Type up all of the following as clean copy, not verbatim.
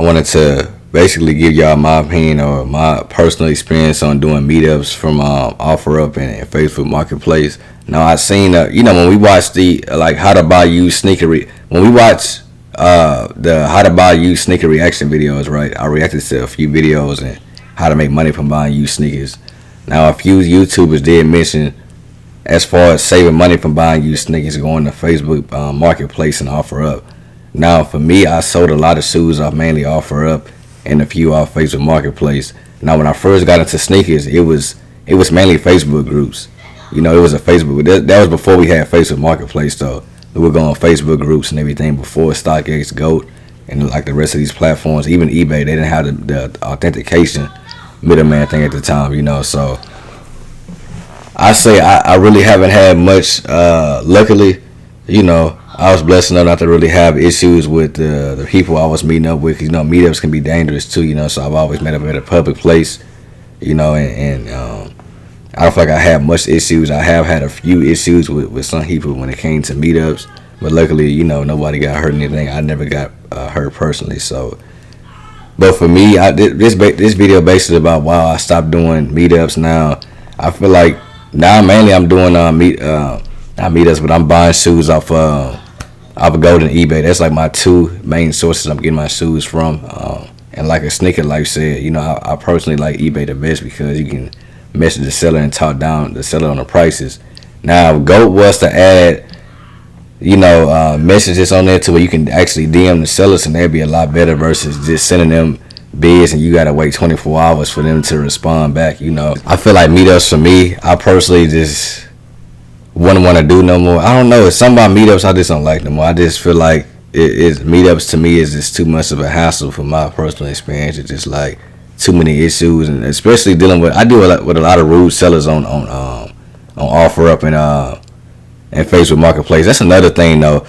wanted to basically give y'all my opinion or my personal experience on doing meetups from OfferUp and Facebook Marketplace. Now I seen when we watched the like how to buy used sneaker when we watch the how to buy used sneaker reaction videos, right? I reacted to a few videos and how to make money from buying used sneakers. Now a few YouTubers did mention as far as saving money from buying used sneakers, going to Facebook Marketplace and OfferUp. Now for me, I sold a lot of shoes off mainly OfferUp and a few off Facebook Marketplace. Now when I first got into sneakers, it was mainly Facebook groups. It was a Facebook. That was before we had Facebook Marketplace though. We were going on Facebook groups and everything before StockX, GOAT, and like the rest of these platforms. Even eBay, they didn't have the authentication middleman thing at the time. So I say I really haven't had much. Luckily, I was blessed enough not to really have issues with the people I was meeting up with. Meetups can be dangerous too. So I've always met up at a public place. And I don't feel like I had much issues. I have had a few issues with some people when it came to meetups, but luckily, nobody got hurt or anything. I never got hurt personally. So, but for me, this video basically about why I stopped doing meetups. Now, I feel like now mainly I'm doing not meetups, but I'm buying shoes off GOAT and eBay. That's like my two main sources I'm getting my shoes from. And like a sneaker life said, I personally like eBay the best because you can message the seller and talk down the seller on the prices. Now, GOAT was to add, messages on there to where you can actually DM the sellers, and that'd be a lot better versus just sending them bids and you gotta wait 24 hours for them to respond back. I feel like meetups for me, I personally just wouldn't want to do no more. I don't know. It's something about meetups I just don't like no more. I just feel like meetups to me is just too much of a hassle from my personal experience. It's just like too many issues, and especially dealing with I deal with a lot of rude sellers on OfferUp and Facebook Marketplace. That's another thing though.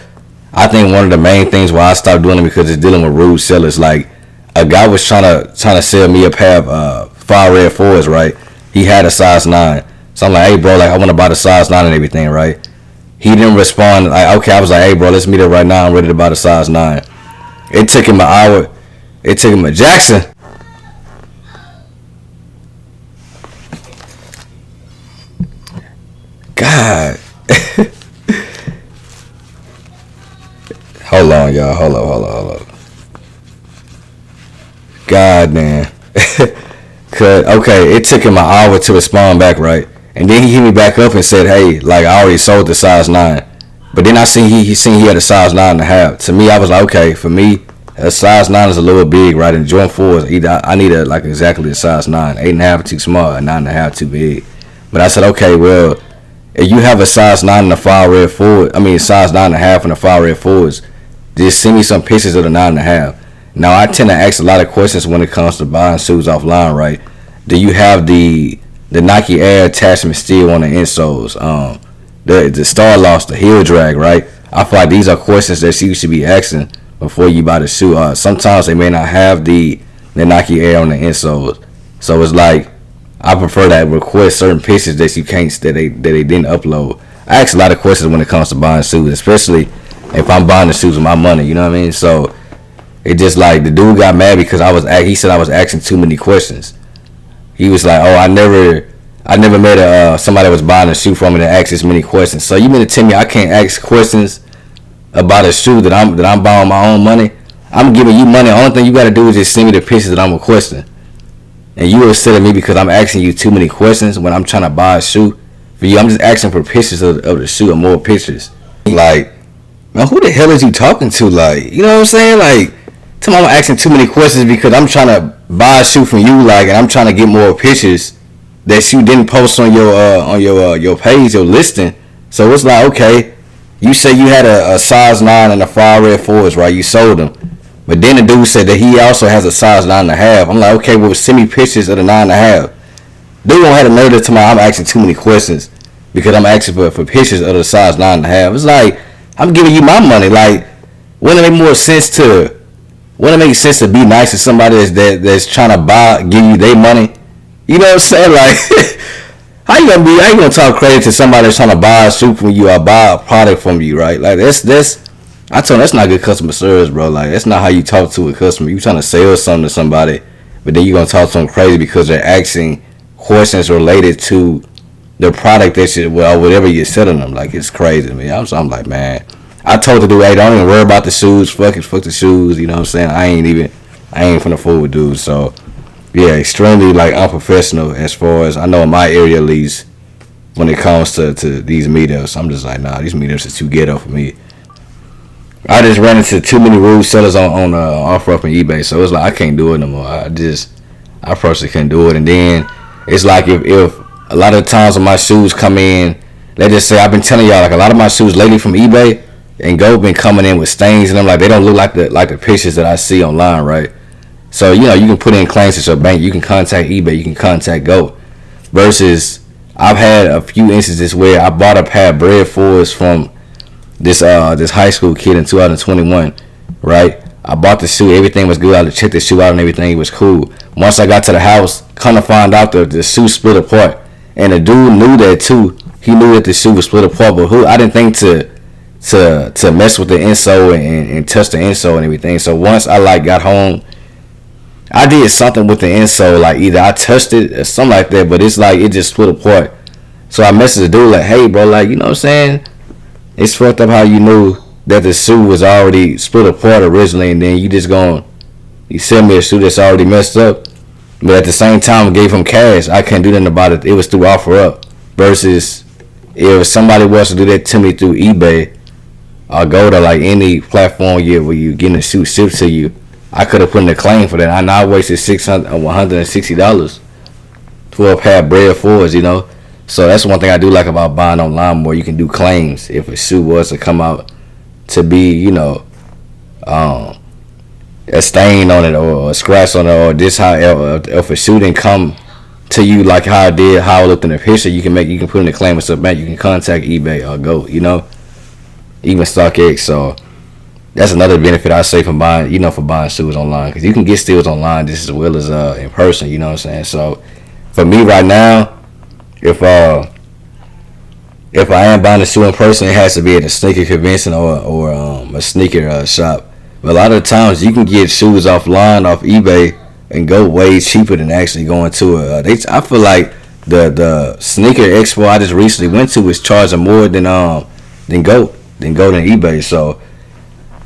I think one of the main things why I stopped doing it because it's dealing with rude sellers. Like a guy was trying to sell me a pair of fire red 4s, right? He had a size 9, so I'm like, hey bro, like I want to buy the size 9 and everything, right? He didn't respond. Like okay, I was like, hey bro, let's meet up right now. I'm ready to buy the size 9. It took him an hour. It took him a Jackson. God. Hold on, y'all. Hold up. God damn. Okay, it took him an hour to respond back, right? And then he hit me back up and said, hey, like I already sold the size 9. But then I seen he had a size 9.5. To me, I was like, okay, for me, a size 9 is a little big, right? And Jordan 4s, either I need like exactly a size 9. 8.5 too small, 9.5 too big. But I said, okay, well, if you have a size 9 in the fire red 4, size 9.5 in the fire red 4s, just send me some pictures of the 9.5. Now, I tend to ask a lot of questions when it comes to buying shoes offline, right? Do you have the Nike Air attachment still on the insoles? The star loss, the heel drag, right? I feel like these are questions that you should be asking before you buy the shoe. Sometimes they may not have the Nike Air on the insoles. So it's like, I prefer that request certain pictures that you can't that they didn't upload. I ask a lot of questions when it comes to buying shoes, especially if I'm buying the shoes with my money. You know what I mean? So it just like the dude got mad because he said I was asking too many questions. He was like, oh, I never met somebody that was buying a shoe from me that asked this many questions. So you mean to tell me I can't ask questions about a shoe that I'm buying my own money? I'm giving you money. The only thing you got to do is just send me the pictures that I'm requesting. And you upset at me because I'm asking you too many questions when I'm trying to buy a shoe. For you, I'm just asking for pictures of the shoe and more pictures. Like, man, who the hell is you talking to? Like, you know what I'm saying? Like, tell me I'm asking too many questions because I'm trying to buy a shoe from you, like, and I'm trying to get more pictures that you didn't post on your page, your listing. So it's like, okay, you say you had a size 9 and a fire red 4s, right? You sold them. But then the dude said that he also has a size 9.5. I'm like, okay, well, send me pictures of the 9.5. Dude don't have the nerve to tell me I'm asking too many questions because I'm asking for pictures of the size 9.5. It's like, I'm giving you my money. Like, wouldn't it make sense to be nice to somebody that's trying to give you their money? You know what I'm saying? Like, how you gonna talk crazy to somebody that's trying to buy a shoe from you or buy a product from you, right? Like, I I told him that's not good customer service, bro. Like that's not how you talk to a customer. You trying to sell something to somebody, but then you gonna talk to them crazy because they're asking questions related to the product that you, well, whatever you're selling them. Like it's crazy to me. I'm like, man. I told the dude, hey, don't even worry about the shoes. Fuck the shoes. You know what I'm saying? I ain't finna fool with dudes. So yeah, extremely like unprofessional as far as I know in my area at least. When it comes to these meetups, I'm just like, nah, these meetups is too ghetto for me. I just ran into too many rude sellers on OfferUp and eBay, so it's like I can't do it no more. I personally can't do it. And then it's like if a lot of times when my shoes come in, let's just say I've been telling y'all like a lot of my shoes lately from eBay and Go been coming in with stains and I'm like they don't look like the pictures that I see online, right? So you know you can put in claims to your bank, you can contact eBay, you can contact Go, versus I've had a few instances where I bought a pair of bread fours from this high school kid in 2021, right? I bought the shoe, everything was good. I checked the shoe out and everything, it was cool. Once I got to the house, kind of found out that the shoe split apart, and the dude knew that too. He knew that the shoe was split apart, but I didn't think to mess with the insole and touch the insole and everything. So once I like got home, I did something with the insole, like either I touched it or something like that, but it's like it just split apart. So I messaged the dude like, hey bro, like you know what I'm saying? It's fucked up how you knew that the shoe was already split apart originally, and then you sent me a shoe that's already messed up. But at the same time, I gave him cash. I couldn't do nothing about it. It was through OfferUp. Versus if somebody was to do that to me through eBay, or go to like any platform where you getting a shoe shipped to you, I could have put in a claim for that. I now wasted $160 for a pair of bread fours, you know. So that's one thing I do like about buying online more. You can do claims if a shoe was to come out to be, you know, a stain on it or a scratch on it, or this how if a shoe didn't come to you like how it looked in the picture, you can put in a claim with back. You can contact eBay or Go, you know, even StockX. So that's another benefit I say from buying, you know, for buying shoes online, because you can get steals online just as well as in person. You know what I'm saying? So for me right now, if I am buying a shoe in person, it has to be at a sneaker convention or a sneaker shop. But a lot of the times you can get shoes offline off eBay and go way cheaper than actually going to I feel like the sneaker expo I just recently went to was charging more than Go than eBay. So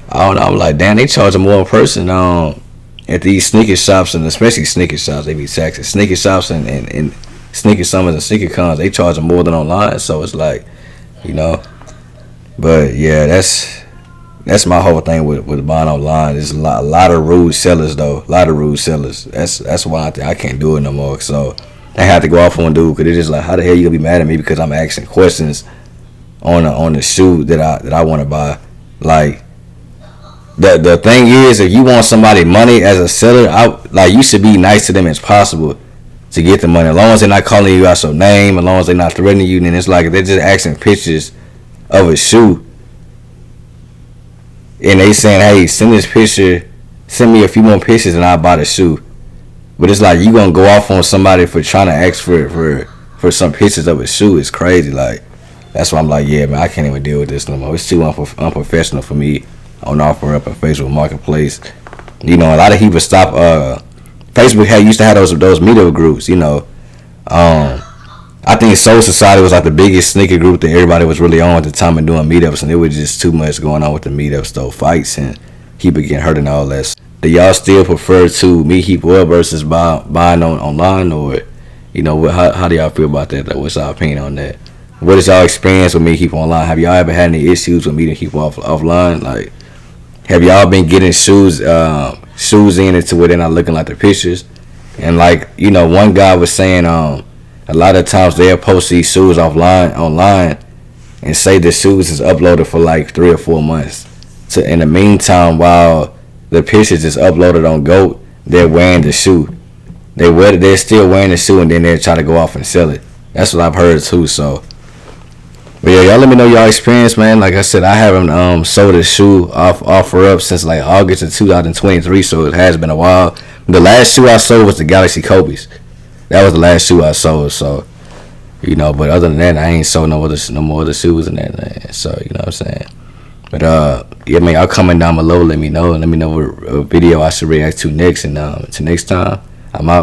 I don't know. I'm like, damn, they charging more in person at these sneaker shops, and especially sneaker shops. They be taxing sneaker shops and sneaker summers and sneaker cons. They charging more than online. So it's like, you know. But yeah, that's my whole thing with buying online. There's a lot of rude sellers though. A lot of rude sellers. That's why I can't do it no more. So I had to go off on dude, because it's just like, how the hell you gonna be mad at me because I'm asking questions on the shoe that I want to buy? Like, the thing is, if you want somebody money as a seller, you should be nice to them as possible to get the money. As long as they're not calling you out your name, as long as they're not threatening you, then it's like if they're just asking pictures of a shoe and they saying, hey, send me a few more pictures and I'll buy the shoe. But it's like you gonna go off on somebody for trying to ask for some pictures of a shoe. It's crazy. Like, that's why I'm like, yeah, man, I can't even deal with this no more. It's too unprofessional for me on OfferUp and Facebook Marketplace. You know, a lot of people stop. Facebook used to have those meetup groups. You know, I think Soul Society was like the biggest sneaker group that everybody was really on at the time of doing meetups, and it was just too much going on with the meetups, though, fights and people getting hurt and all that. Do y'all still prefer to meet people up versus buying online, or you know, how do y'all feel about that? Like, what's your opinion on that? What is y'all experience with meeting people online? Have y'all ever had any issues with meeting people offline? Like, have y'all been getting shoes in it to where they're not looking like the pictures? And like, you know, one guy was saying a lot of times they'll post these shoes online and say the shoes is uploaded for like 3 or 4 months. So in the meantime, while the pictures is uploaded on GOAT, they're wearing the shoe. They're still wearing the shoe, and then they'll try to go off and sell it. That's what I've heard too. So, but yeah, y'all let me know y'all experience, man. Like I said, I haven't sold a shoe off OfferUp since like August of 2023, so it has been a while. The last shoe I sold was the Galaxy Kobe's. That was the last shoe I sold. So, you know, but other than that, I ain't sold no more other shoes and that. So, you know what I'm saying? But yeah, man, y'all comment down below. Let me know. Let me know what video I should react to next. And until next time, I'm out.